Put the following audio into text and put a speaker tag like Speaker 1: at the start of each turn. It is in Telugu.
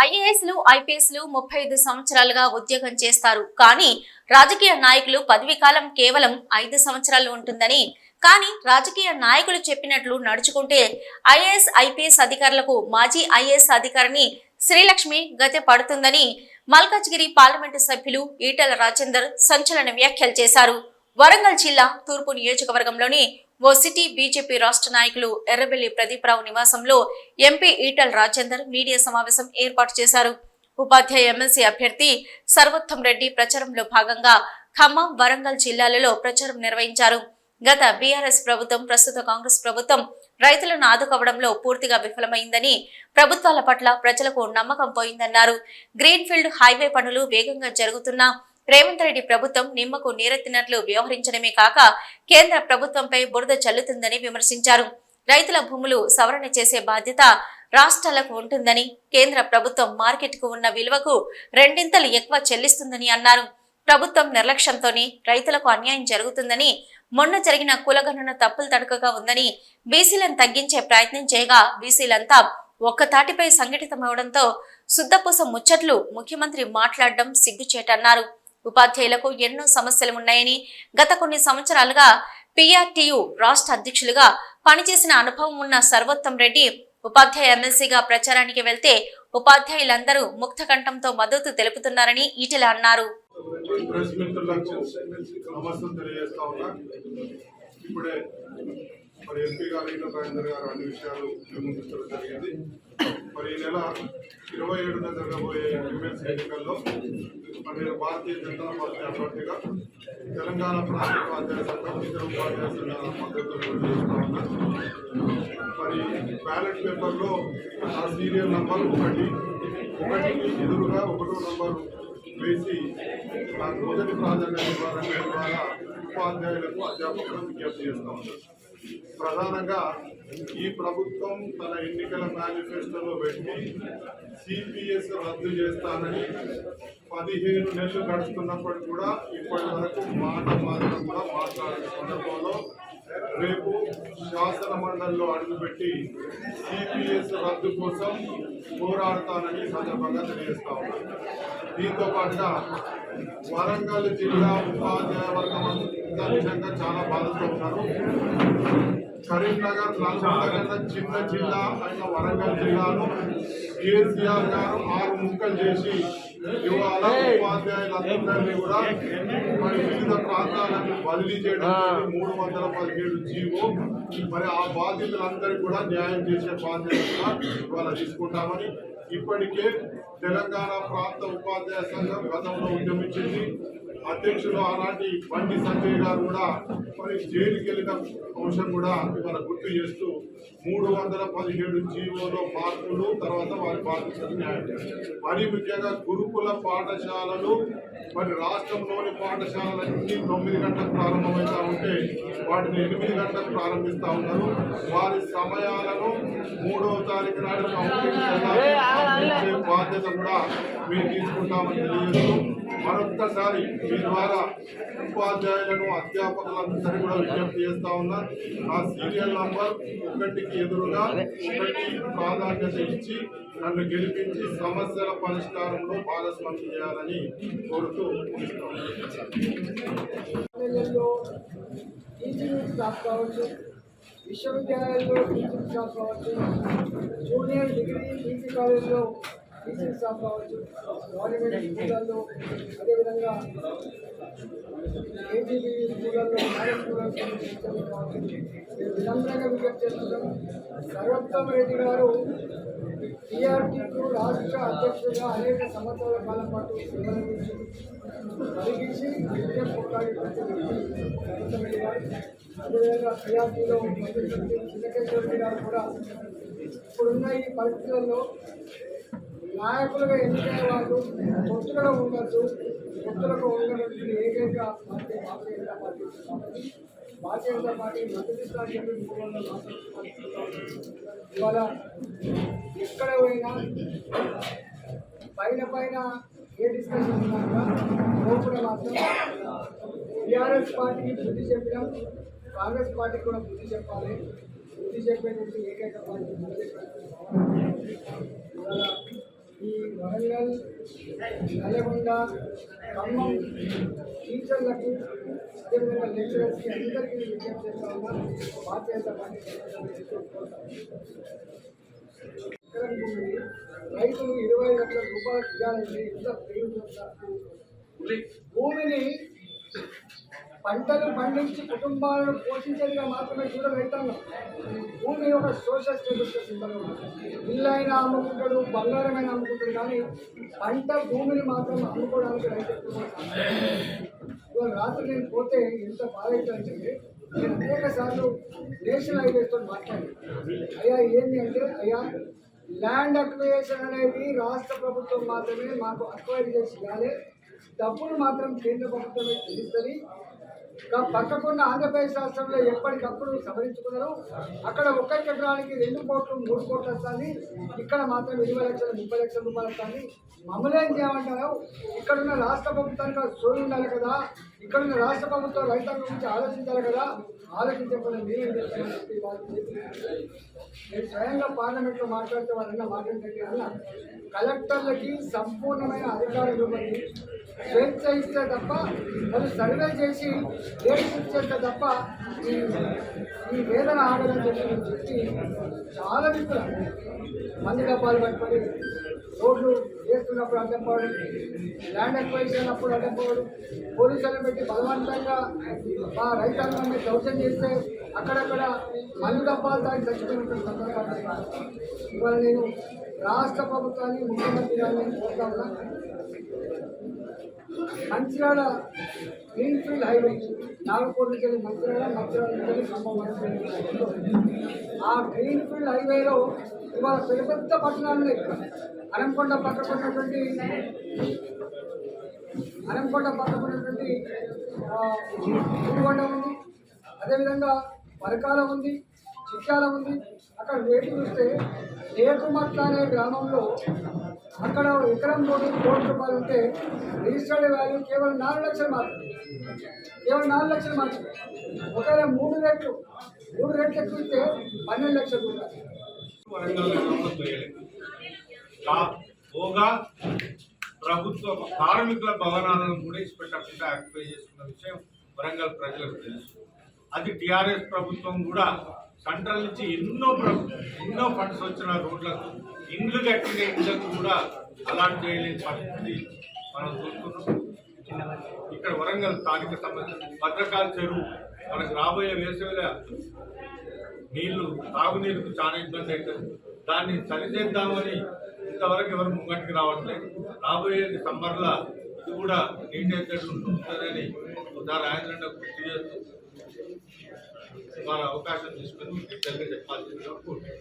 Speaker 1: ఐఏఎస్లు ఐపీఎస్లు 35 సంవత్సరాలుగా ఉద్యోగం చేస్తారు. కానీ రాజకీయ నాయకులు పదవీ కాలం కేవలం 5 సంవత్సరాలు ఉంటుందని, కానీ రాజకీయ నాయకులు చెప్పినట్లు నడుచుకుంటే ఐఏఎస్ ఐపీఎస్ అధికారులకు మాజీ ఐఏఎస్ అధికారిని శ్రీలక్ష్మి గతి పడుతుందని మల్కాజ్గిరి పార్లమెంటు సభ్యులు ఈటెల రాజేందర్ సంచలన వ్యాఖ్యలు చేశారు. వరంగల్ జిల్లా తూర్పు నియోజకవర్గంలోని ఓ సిటీ బీజేపీ రాష్ట్ర నాయకులు ఎర్రబెల్లి ప్రదీపరావు నివాసంలో ఎంపీ ఈటెల రాజేందర్ మీడియా సమావేశం ఏర్పాటు చేశారు. ఉపాధ్యాయ ఎమ్మెల్సీ అభ్యర్థి సర్వోత్తం రెడ్డి ప్రచారంలో భాగంగా ఖమ్మం, వరంగల్ జిల్లాలలో ప్రచారం నిర్వహించారు. గత బీఆర్ఎస్ ప్రభుత్వం, ప్రస్తుత కాంగ్రెస్ ప్రభుత్వం రైతులను ఆదుకోవడంలో పూర్తిగా విఫలమైందని, ప్రభుత్వాల పట్ల ప్రజలకు నమ్మకం పోయిందన్నారు. గ్రీన్ఫీల్డ్ హైవే పనులు వేగంగా జరుగుతున్నా రేవంత్ రెడ్డి ప్రభుత్వం నిమ్మకు నీరెత్తినట్లు వ్యవహరించడమే కాక కేంద్ర ప్రభుత్వంపై బురద చల్లుతుందని విమర్శించారు. రైతుల భూములు సవరణ చేసే బాధ్యత రాష్ట్రాలకు ఉంటుందని, కేంద్ర ప్రభుత్వం మార్కెట్కు ఉన్న విలువకు 2 ఎక్కువ చెల్లిస్తుందని అన్నారు. ప్రభుత్వం నిర్లక్ష్యంతోనే రైతులకు అన్యాయం జరుగుతుందని, మొన్న జరిగిన కులగణన తప్పులు తడకగా ఉందని, బీసీలను తగ్గించే ప్రయత్నం చేయగా బీసీలంతా ఒక్కతాటిపై సంఘటితమవడంతో శుద్ధపూస ముచ్చట్లు ముఖ్యమంత్రి మాట్లాడడం సిగ్గుచేటన్నారు. ఉపాధ్యాయులకు ఎన్నో సమస్యలు ఉన్నాయని, గత కొన్ని సంవత్సరాలుగా పీఆర్టీయూ రాష్ట్ర అధ్యక్షులుగా పనిచేసిన అనుభవం ఉన్న సర్వోత్తం రెడ్డి ఉపాధ్యాయ ఎమ్మెల్సీగా ప్రచారానికి వెళ్తే ఉపాధ్యాయులందరూ ముక్త కంఠంతో మద్దతు తెలుపుతున్నారని ఈటెల అన్నారు.
Speaker 2: మరి ఎంపీ గారు ఈటెల రాజేందర్ గారు అన్ని విషయాలు ముందుకు జరిగింది. మరి ఈ నెల 27న జరగబోయే ఎమ్మెల్సీ ఎన్నికల్లో నేను భారతీయ జనతా పార్టీ అభ్యర్థిగా తెలంగాణ ప్రాంత ఉపాధ్యాయ సంఘం, ఇతర ఉపాధ్యాయ సంఘాల మద్దతు చేస్తా ఉన్నా. మరి బ్యాలెట్ పేపర్లో నా సీరియల్ నంబర్ 1కి ఎదురుగా 1వ నంబర్ వేసి నాకు మొదటి ప్రాధాన్యత ఇవ్వాలనే ద్వారా ఉపాధ్యాయులకు, అధ్యాపకులకు విజ్ఞప్తి చేస్తా ఉన్నాను. ప్రధానంగా ఈ ప్రభుత్వం తన ఎన్నికల మేనిఫెస్టోలో పెట్టి సిపిఎస్ రద్దు చేస్తానని 15 నెలలు గడుస్తున్నప్పటికీ కూడా ఇప్పటి వరకు మాట మాత్రం కూడా మాట్లాడిన సందర్భంలో రేపు శాసన మండలిలో అడుగుపెట్టి సిపిఎస్ రద్దు కోసం పోరాడతానని సందర్భంగా తెలియజేస్తా ఉన్నాను. దీంతో పాటుగా వరంగల్ జిల్లా ఉపాధ్యాయ వర్గం అంతా నిజంగా చాలా బాధతో ఉన్నారు. కరీంనగర్, నల్గొండ కన్నా చిన్న జిల్లా అయిన వరంగల్ జిల్లాను కేసీఆర్ గారు 6 ముక్కలు చేసి ఇవాళ ఉపాధ్యాయులందరినీ కూడా మరి వివిధ ప్రాంతాలకు బదిలీ చేయడం 317 జీవో. మరి ఆ బాధ్యతలందరికీ కూడా న్యాయం చేసే బాధ్యత ఇవాళ తీసుకుంటామని, ఇప్పటికే తెలంగాణ ప్రాంత ఉపాధ్యాయ సంఘం గతంలో ఉద్యమించింది. అధ్యక్షులు ఆనాటి బండి సంజయ్ గారు కూడా మరి జైలుకి వెళ్ళిన అంశం కూడా ఇవాళ గుర్తు చేస్తూ 317 జీవోలో మార్పులు, తర్వాత వారి బాధ్యతలు న్యాయం. మరి ముఖ్యంగా గురుకుల పాఠశాలలు మరి రాష్ట్రంలోని పాఠశాలలన్నీ 9 గంటలకు ప్రారంభమవుతా ఉంటే వాటిని 8 గంటలకు ప్రారంభిస్తూ ఉన్నారు. వారి సమయాలను 3వ తారీఖు నాడు బాధ్యత కూడా మేము తీసుకుంటామని తెలియజేస్తూ మరొక్కసారి మీ ద్వారా ఉపాధ్యాయులను, అధ్యాపకులందరినీ కూడా విజ్ఞప్తి చేస్తా ఉన్నా. ఆ సీరియల్ నంబర్ 1కి ఎదురుగా 1 ప్రాధాన్యత ఇచ్చి నన్ను గెలిపించి సమస్యల పరిష్కారంలో భాగస్వామ్యం చేయాలని కోరుతూ
Speaker 3: విశ్వవిద్యాలయాల్లో టీచింగ్ స్టాఫ్ కావచ్చు, జూనియర్ డిగ్రీ పీజీ కాలేజ్లో టీచింగ్ స్టాఫ్ కావచ్చు, గవర్నమెంట్ స్కూళ్ళల్లో, అదేవిధంగా ఏజీబీ స్కూళ్ళల్లో, నాయక్ స్కూళ్ళల్లో కావచ్చు, వినమ్రంగా విజ్ఞప్తి చేస్తున్నాం. సర్వోత్తం రెడ్డి గారు టీఆర్టీకు రాష్ట్ర అధ్యక్షుడిగా అనేక సంవత్సరాల కాలం పాటు సేవలందించి కలిగించి విద్య పోరాడి సర్వోత్తం రెడ్డి గారు, అదేవిధంగా టీఆర్టీలో చిన్నకేశ్వర రెడ్డి గారు కూడా ఇప్పుడున్న ఈ పరిస్థితుల్లో నాయకులుగా ఎన్నికైన వాళ్ళు పొత్తులుగా ఉండొచ్చు. పొత్తులకు ఉండడానికి ఏకైక party Bharatiya Janata party. Bharatiya Janata party మద్దతిస్తానని చెప్పి ఇవాళ ఎక్కడ పోయినా పైన ఏ డిస్కషన్ ఉన్నాక లోపల మాత్రం టీఆర్ఎస్ పార్టీకి బుద్ధి చెప్పినాం, కాంగ్రెస్ పార్టీకి కూడా బుద్ధి చెప్పాలి. బుద్ధి చెప్పేటువంటి ఏకైక పార్టీ ఇవాళ ఈ వరంగల్, నల్లగొండ, ఖమ్మం టీచర్లకు అదేవిధంగా లెక్చరర్స్కి అందరికీ విజ్ఞప్తి చేస్తా ఉన్నా. భారతీయ జనతా పార్టీ ఎకరం భూమి రైతులు 20 లక్షల రూపాయలు ఇవ్వాలంటే ఎంత పెరుగుతుంటారు? భూమిని పంటలు పండించి కుటుంబాలను పోషించేదిగా మాత్రమే చూడ రైతాంగం. భూమి ఒక సోషల్ స్టేటస్ సింబల్. ఇల్లు అయినా అమ్ముకుంటాడు, బంగారమైనా అమ్ముకుంటాడు, కానీ పంట భూమిని మాత్రం అమ్ముకోవడానికి రైతు ఇవాళ రాత్రి నేను పోతే ఎంత బాధ అవుతుందంటే, నేను అనేక సార్లు నేషనల్ హైవేస్తో మాట్లాడాను. అయ్యా ఏంటి అంటే, అయ్యా ల్యాండ్ అక్విజిషన్ అనేది రాష్ట్ర ప్రభుత్వం మాత్రమే మాకు అక్వైర్ చేసి ఇవ్వాలి, డబ్బులు మాత్రం కేంద్ర ప్రభుత్వమే చెల్లిస్తుంది. పక్కకున్న ఆంధ్రప్రదేశ్ రాష్ట్రంలో ఎప్పటికప్పుడు సవరించుకున్నారు. అక్కడ ఒక్క ఎకరానికి 2 కోట్లు 3 కోట్లు వస్తుంది, ఇక్కడ మాత్రం 20 లక్షలు 30 లక్షల రూపాయలు వస్తుంది. మమ్మల్ని ఏం చేయమంటారు? ఇక్కడున్న రాష్ట్ర ప్రభుత్వానికి సోయి ఉండాలి కదా, ఇక్కడున్న రాష్ట్ర ప్రభుత్వం రైతాంగం గురించి ఆలోచించాలి కదా, ఆలోచించకుండా మీరేం చేస్తారని చెప్పి వాళ్ళు నేను స్వయంగా పార్లమెంట్లో మాట్లాడితే వాళ్ళన్న మాట్లాడితే అన్న కలెక్టర్లకి సంపూర్ణమైన అధికారం ఇవ్వండి, స్వేచ్ఛ ఇస్తే తప్ప వాళ్ళు సర్వే చేసి డేట్స్ ఇచ్చేస్తే తప్ప ఈ వేదన ఆగదని చెప్పి చాలా విధులు మంది డబ్బాలు పట్టుకొని రోడ్లు వేస్తున్నప్పుడు అడ్డం పోవడం, ల్యాండ్ అక్వైజిషన్ అప్పుడు అడ్డం పోవడం, పోలీసులను పెట్టి బలవంతంగా మా రైతాంగాన్ని దౌర్జన్యం చేస్తే అక్కడక్కడ మందు డబ్బాలు తాగి చచ్చిపోయినటువంటి సందర్భాలు. ఇవాళ నేను రాష్ట్ర ప్రభుత్వాన్ని ముఖ్యమంత్రి గారిని కోరుతా ఉన్నా, మంచిర్యాల గ్రీన్ఫీల్డ్ హైవే నాగపూర్ నుంచి మంచిర్యాల నుంచి ఖమ్మం వరకు ఆ గ్రీన్ఫీల్డ్ హైవేలో ఇవాళ పెద్ద పెద్ద పట్టణాలు ఉన్నాయి. అనంకొండ పక్కకున్నటువంటి గుడిగొండ ఉంది, అదేవిధంగా పరకాల ఉంది, చిట్యాల ఉంది. అక్కడ రేటు చూస్తే ఏకుమట్ల అనే గ్రామంలో అక్కడ ఎకరం 3 కోట్ల రూపాయలు ఉంటే రిజిస్టర్డ్ వాల్యూ కేవలం 4 లక్షలు మాత్రమే, కేవలం 4 లక్షలు మాత్రమే. ఒకవేళ 3 రెట్లు ఎక్కువ ఇస్తే 12 లక్షల రూపాయలు.
Speaker 4: పోగా ప్రభుత్వ కార్మికుల భవనాలను కూడా ఇష్టపెట్టకుండా ఆక్యుపై చేసుకున్న విషయం వరంగల్ ప్రజలకు తెలుసు. అది టీఆర్ఎస్ ప్రభుత్వం కూడా సెంట్రల్ నుంచి ఎన్నో ఫండ్స్ వచ్చిన రోడ్లకు ఇండ్లు కట్టిన ఇండ్లకు కూడా అలాట్ చేయలేని పరిస్థితి మనం చూస్తున్నాం. ఇక్కడ వరంగల్ స్థానిక సమస్య భద్రకాల చెరువు మనకు రాబోయే వేసవిలో నీళ్లు తాగునీరుకు చాలా ఇబ్బంది అవుతుంది. దాన్ని సరిచేద్దామని ఇంతవరకు ఎవరు ముంగటికి రావట్లేదు. రాబోయే సమ్మర్లో ఇది కూడా నీటి ఎద్దట్లు ఉంటుందని ఒకసారి ఆయన గుర్తు చేస్తూ వాళ్ళ అవకాశం తీసుకొని మీకు చెప్పాల్సిందిగా కోరుతున్నాను.